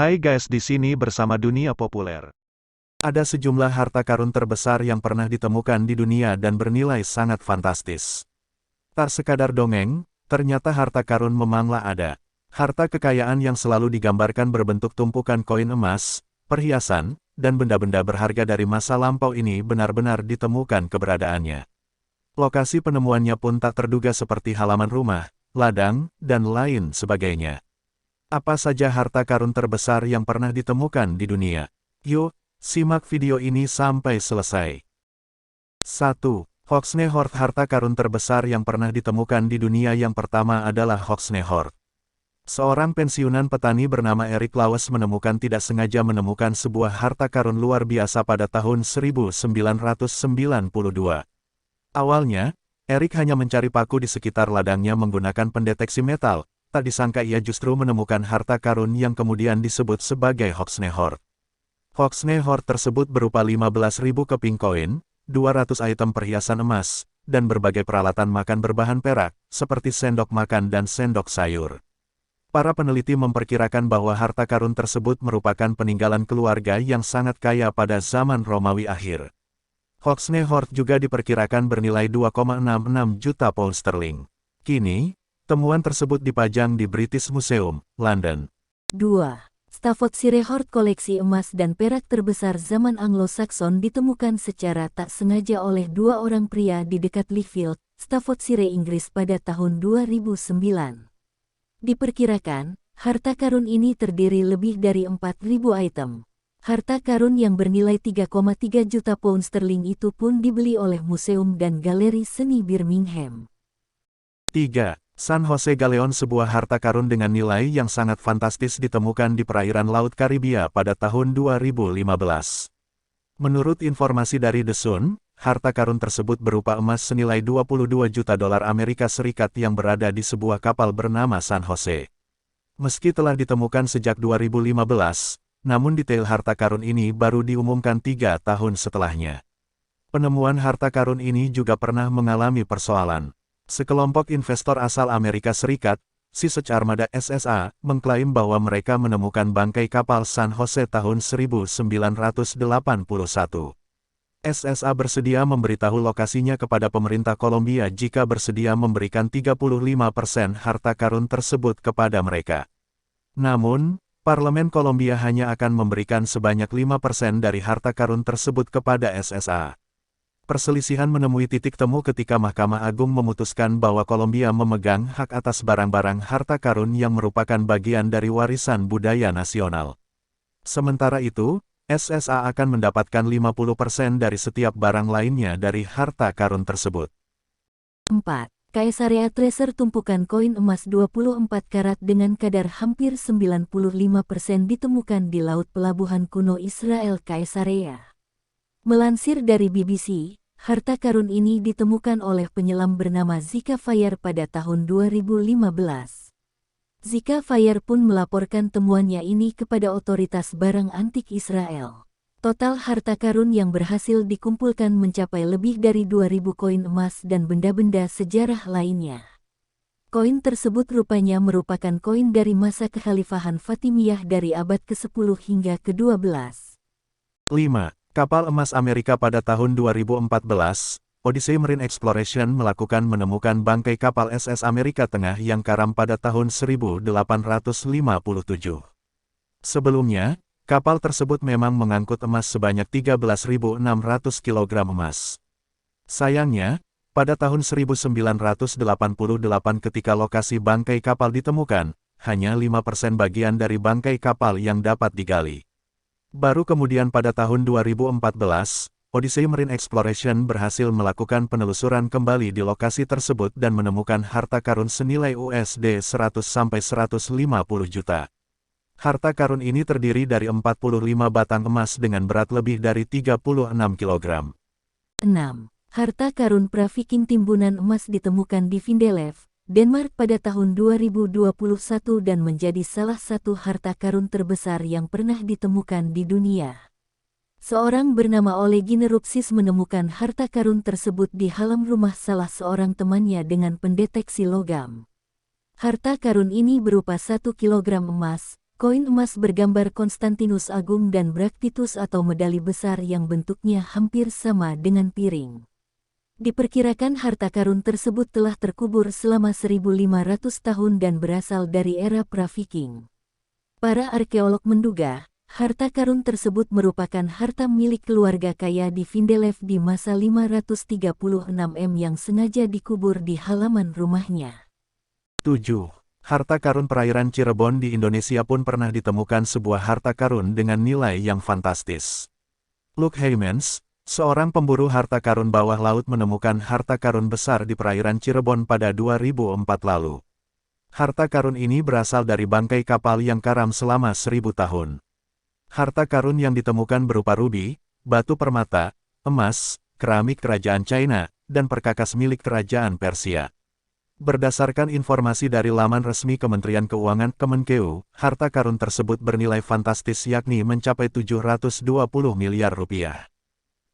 Hai guys, di sini bersama Dunia Populer. Ada sejumlah harta karun terbesar yang pernah ditemukan di dunia dan bernilai sangat fantastis. Tak sekadar dongeng, ternyata harta karun memanglah ada. Harta kekayaan yang selalu digambarkan berbentuk tumpukan koin emas, perhiasan, dan benda-benda berharga dari masa lampau ini benar-benar ditemukan keberadaannya. Lokasi penemuannya pun tak terduga seperti halaman rumah, ladang, dan lain sebagainya. Apa saja harta karun terbesar yang pernah ditemukan di dunia? Yuk, simak video ini sampai selesai. 1. Hogsnehord. Harta karun terbesar yang pernah ditemukan di dunia yang pertama adalah Hogsnehord. Seorang pensiunan petani bernama Erik Lawes tidak sengaja menemukan sebuah harta karun luar biasa pada tahun 1992. Awalnya, Erik hanya mencari paku di sekitar ladangnya menggunakan pendeteksi metal. Tak disangka ia justru menemukan harta karun yang kemudian disebut sebagai Hogsnehord. Hogsnehord tersebut berupa 15.000 keping koin, 200 item perhiasan emas, dan berbagai peralatan makan berbahan perak, seperti sendok makan dan sendok sayur. Para peneliti memperkirakan bahwa harta karun tersebut merupakan peninggalan keluarga yang sangat kaya pada zaman Romawi akhir. Hogsnehord juga diperkirakan bernilai 2,66 juta pound sterling. Kini, temuan tersebut dipajang di British Museum, London. 2. Staffordshire Hoard. Koleksi emas dan perak terbesar zaman Anglo-Saxon ditemukan secara tak sengaja oleh dua orang pria di dekat Lichfield, Staffordshire, Inggris pada tahun 2009. Diperkirakan, harta karun ini terdiri lebih dari 4.000 item. Harta karun yang bernilai 3,3 juta pound sterling itu pun dibeli oleh museum dan galeri seni Birmingham. 3. San Jose Galleon. Sebuah harta karun dengan nilai yang sangat fantastis ditemukan di perairan Laut Karibia pada tahun 2015. Menurut informasi dari The Sun, harta karun tersebut berupa emas senilai 22 juta dolar Amerika Serikat yang berada di sebuah kapal bernama San Jose. Meski telah ditemukan sejak 2015, namun detail harta karun ini baru diumumkan 3 tahun setelahnya. Penemuan harta karun ini juga pernah mengalami persoalan. Sekelompok investor asal Amerika Serikat, Research Armada SSA, mengklaim bahwa mereka menemukan bangkai kapal San Jose tahun 1981. SSA bersedia memberitahu lokasinya kepada pemerintah Kolombia jika bersedia memberikan 35% harta karun tersebut kepada mereka. Namun, Parlemen Kolombia hanya akan memberikan sebanyak 5% dari harta karun tersebut kepada SSA. Perselisihan menemui titik temu ketika Mahkamah Agung memutuskan bahwa Kolombia memegang hak atas barang-barang harta karun yang merupakan bagian dari warisan budaya nasional. Sementara itu, SSA akan mendapatkan 50% dari setiap barang lainnya dari harta karun tersebut. 4. Caesarea Treasure. Tumpukan koin emas 24 karat dengan kadar hampir 95% ditemukan di laut pelabuhan kuno Israel Caesarea. Melansir dari BBC, harta karun ini ditemukan oleh penyelam bernama Zika Fayer pada tahun 2015. Zika Fayer pun melaporkan temuannya ini kepada otoritas barang antik Israel. Total harta karun yang berhasil dikumpulkan mencapai lebih dari 2.000 koin emas dan benda-benda sejarah lainnya. Koin tersebut rupanya merupakan koin dari masa kekhalifahan Fatimiyah dari abad ke-10 hingga ke-12. 5. Kapal emas Amerika. Pada tahun 2014, Odyssey Marine Exploration menemukan bangkai kapal SS Amerika Tengah yang karam pada tahun 1857. Sebelumnya, kapal tersebut memang mengangkut emas sebanyak 13.600 kg emas. Sayangnya, pada tahun 1988 ketika lokasi bangkai kapal ditemukan, hanya 5% bagian dari bangkai kapal yang dapat digali. Baru kemudian pada tahun 2014, Odyssey Marine Exploration berhasil melakukan penelusuran kembali di lokasi tersebut dan menemukan harta karun senilai USD 100-150 juta. Harta karun ini terdiri dari 45 batang emas dengan berat lebih dari 36 kg. 6. Harta karun pra-Viking. Timbunan emas ditemukan di Vindelev, Denmark pada tahun 2021 dan menjadi salah satu harta karun terbesar yang pernah ditemukan di dunia. Seorang bernama Ole Ginerupsis menemukan harta karun tersebut di halaman rumah salah seorang temannya dengan pendeteksi logam. Harta karun ini berupa 1 kilogram emas, Koin emas bergambar Konstantinus Agung dan Bractitus atau medali besar yang bentuknya hampir sama dengan piring. Diperkirakan harta karun tersebut telah terkubur selama 1.500 tahun dan berasal dari era pra-Viking. Para arkeolog menduga, harta karun tersebut merupakan harta milik keluarga kaya di Vindelev di masa 536 M yang sengaja dikubur di halaman rumahnya. 7. Harta karun perairan Cirebon di Indonesia pun pernah ditemukan sebuah harta karun dengan nilai yang fantastis. Luke Heymans, seorang pemburu harta karun bawah laut menemukan harta karun besar di perairan Cirebon pada 2004 lalu. Harta karun ini berasal dari bangkai kapal yang karam selama 1000 tahun. Harta karun yang ditemukan berupa rubi, batu permata, emas, keramik kerajaan China, dan perkakas milik kerajaan Persia. Berdasarkan informasi dari laman resmi Kementerian Keuangan Kemenkeu, harta karun tersebut bernilai fantastis yakni mencapai 720 miliar rupiah.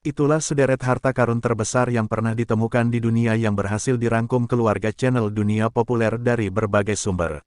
Itulah sederet harta karun terbesar yang pernah ditemukan di dunia yang berhasil dirangkum keluarga channel Dunia Populer dari berbagai sumber.